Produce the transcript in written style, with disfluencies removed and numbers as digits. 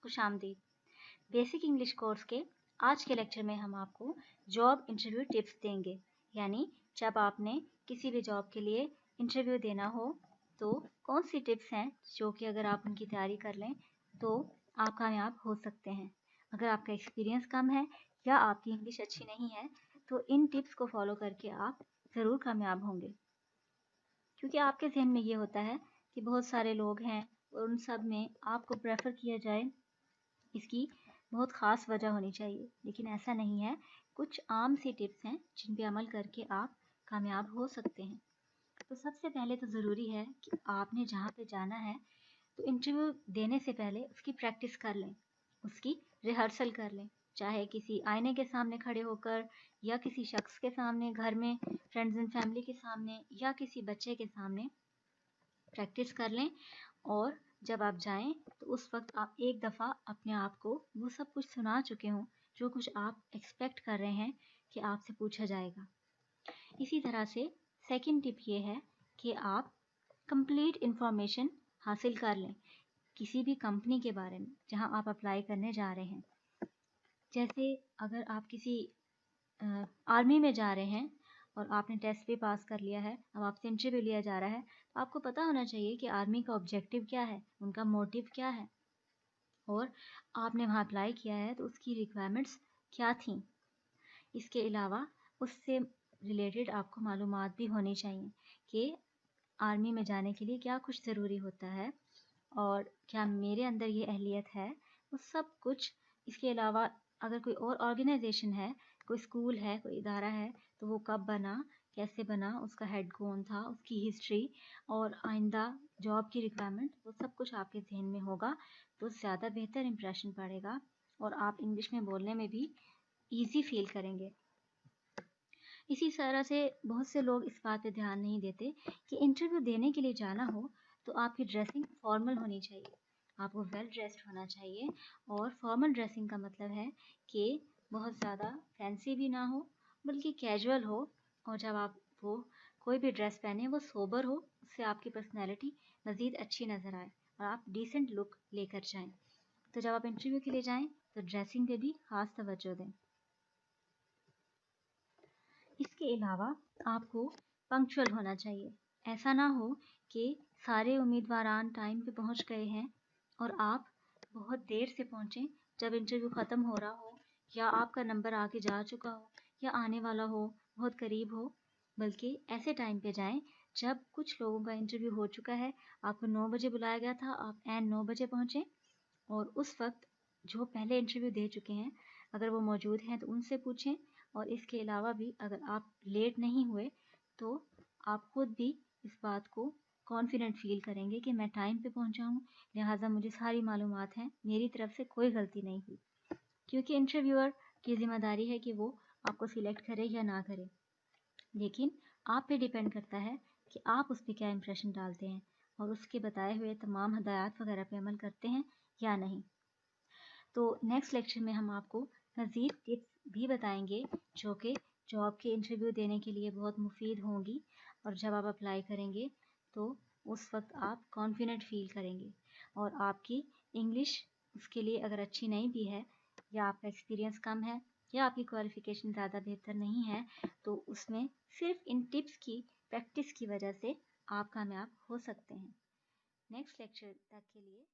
खुश आमदीद। Basic English course के आज के लेक्चर में हम आपको जॉब इंटरव्यू टिप्स देंगे, यानी जब आपने किसी भी जॉब के लिए इंटरव्यू देना हो तो कौन सी टिप्स हैं जो कि अगर आप उनकी तैयारी कर लें तो आप कामयाब हो सकते हैं। अगर आपका एक्सपीरियंस कम है या आपकी इंग्लिश अच्छी नहीं है तो इन टिप्स को फॉलो करके आप ज़रूर कामयाब होंगे, क्योंकि आपके जहन में ये होता है कि बहुत सारे लोग हैं और उन सब में आपको प्रेफर किया जाए, इसकी बहुत ख़ास वजह होनी चाहिए, लेकिन ऐसा नहीं है। कुछ आम सी टिप्स हैं जिन पे अमल करके आप कामयाब हो सकते हैं। तो सबसे पहले तो ज़रूरी है कि आपने जहाँ पे जाना है तो इंटरव्यू देने से पहले उसकी प्रैक्टिस कर लें, उसकी रिहर्सल कर लें, चाहे किसी आईने के सामने खड़े होकर या किसी शख्स के सामने, घर में फ्रेंड्स एंड फैमिली के सामने या किसी बच्चे के सामने प्रैक्टिस कर लें। और जब आप जाएं तो उस वक्त आप एक दफ़ा अपने आप को वो सब कुछ सुना चुके हों जो कुछ आप एक्सपेक्ट कर रहे हैं कि आपसे पूछा जाएगा। इसी तरह से सेकंड टिप ये है कि आप कंप्लीट इन्फॉर्मेशन हासिल कर लें किसी भी कंपनी के बारे में जहां आप अप्लाई करने जा रहे हैं। जैसे अगर आप किसी आर्मी में जा रहे हैं और आपने टेस्ट भी पास कर लिया है, अब आपसे इंटरव्यू लिया जा रहा है, तो आपको पता होना चाहिए कि आर्मी का ऑब्जेक्टिव क्या है, उनका मोटिव क्या है, और आपने वहाँ अप्लाई किया है तो उसकी रिक्वायरमेंट्स क्या थी। इसके अलावा उससे रिलेटेड आपको मालूमात भी होनी चाहिए कि आर्मी में जाने के लिए क्या कुछ ज़रूरी होता है और क्या मेरे अंदर ये अहलियत है, वो सब कुछ। इसके अलावा अगर कोई और ऑर्गेनाइजेशन है, कोई स्कूल है, कोई इदारा है, तो वो कब बना, कैसे बना, उसका हेड कौन था, उसकी हिस्ट्री और आइंदा जॉब की रिक्वायरमेंट, वो सब कुछ आपके जहन में होगा तो ज़्यादा बेहतर इंप्रेशन पड़ेगा और आप इंग्लिश में बोलने में भी ईजी फील करेंगे। इसी तरह से बहुत से लोग इस बात पे ध्यान नहीं देते कि इंटरव्यू देने के लिए जाना हो तो आपकी ड्रेसिंग फॉर्मल होनी चाहिए, आपको वेल ड्रेस्ड होना चाहिए। और फॉर्मल ड्रेसिंग का मतलब है कि बहुत ज़्यादा फैंसी भी ना हो बल्कि कैजुअल हो, और जब आप वो कोई भी ड्रेस पहने वो सोबर हो, उससे आपकी पर्सनैलिटी मज़ीद अच्छी नज़र आए और आप डिसेंट लुक लेकर जाएं। तो जब आप इंटरव्यू के लिए जाएं तो ड्रेसिंग पे भी ख़ास तवज्जो दें। इसके अलावा आपको पंक्चुअल होना चाहिए। ऐसा ना हो कि सारे उम्मीदवारान टाइम पे पहुंच गए हैं और आप बहुत देर से पहुंचें जब इंटरव्यू ख़त्म हो रहा हो, या आपका नंबर आके जा चुका हो या आने वाला हो, बहुत करीब हो। बल्कि ऐसे टाइम पे जाएं जब कुछ लोगों का इंटरव्यू हो चुका है, आपको 9 बजे बुलाया गया था, आप ऐन 9 बजे पहुंचें, और उस वक्त जो पहले इंटरव्यू दे चुके हैं अगर वो मौजूद हैं तो उनसे पूछें। और इसके अलावा भी अगर आप लेट नहीं हुए तो आप खुद भी इस बात को कॉन्फिडेंट फील करेंगे कि मैं टाइम पे पहुंचा हूँ, लिहाजा मुझे सारी मालूमात हैं, मेरी तरफ से कोई गलती नहीं हुई। क्योंकि इंटरव्यूअर की ज़िम्मेदारी है कि वो आपको सिलेक्ट करे या ना करे, लेकिन आप पे डिपेंड करता है कि आप उस पर क्या इंप्रेशन डालते हैं और उसके बताए हुए तमाम हदायत वगैरह पे अमल करते हैं या नहीं। तो नेक्स्ट लेक्चर में हम आपको मज़ीद टिप्स भी बताएंगे जो कि जॉब के इंटरव्यू देने के लिए बहुत मुफीद होंगी, और जब आप अप्लाई करेंगे तो उस वक्त आप कॉन्फिडेंट फील करेंगे। और आपकी इंग्लिश उसके लिए अगर अच्छी नहीं भी है, या आपका एक्सपीरियंस कम है, या आपकी क्वालिफ़िकेशन ज़्यादा बेहतर नहीं है, तो उसमें सिर्फ इन टिप्स की प्रैक्टिस की वजह से आप कामयाब हो सकते हैं। नेक्स्ट लेक्चर तक के लिए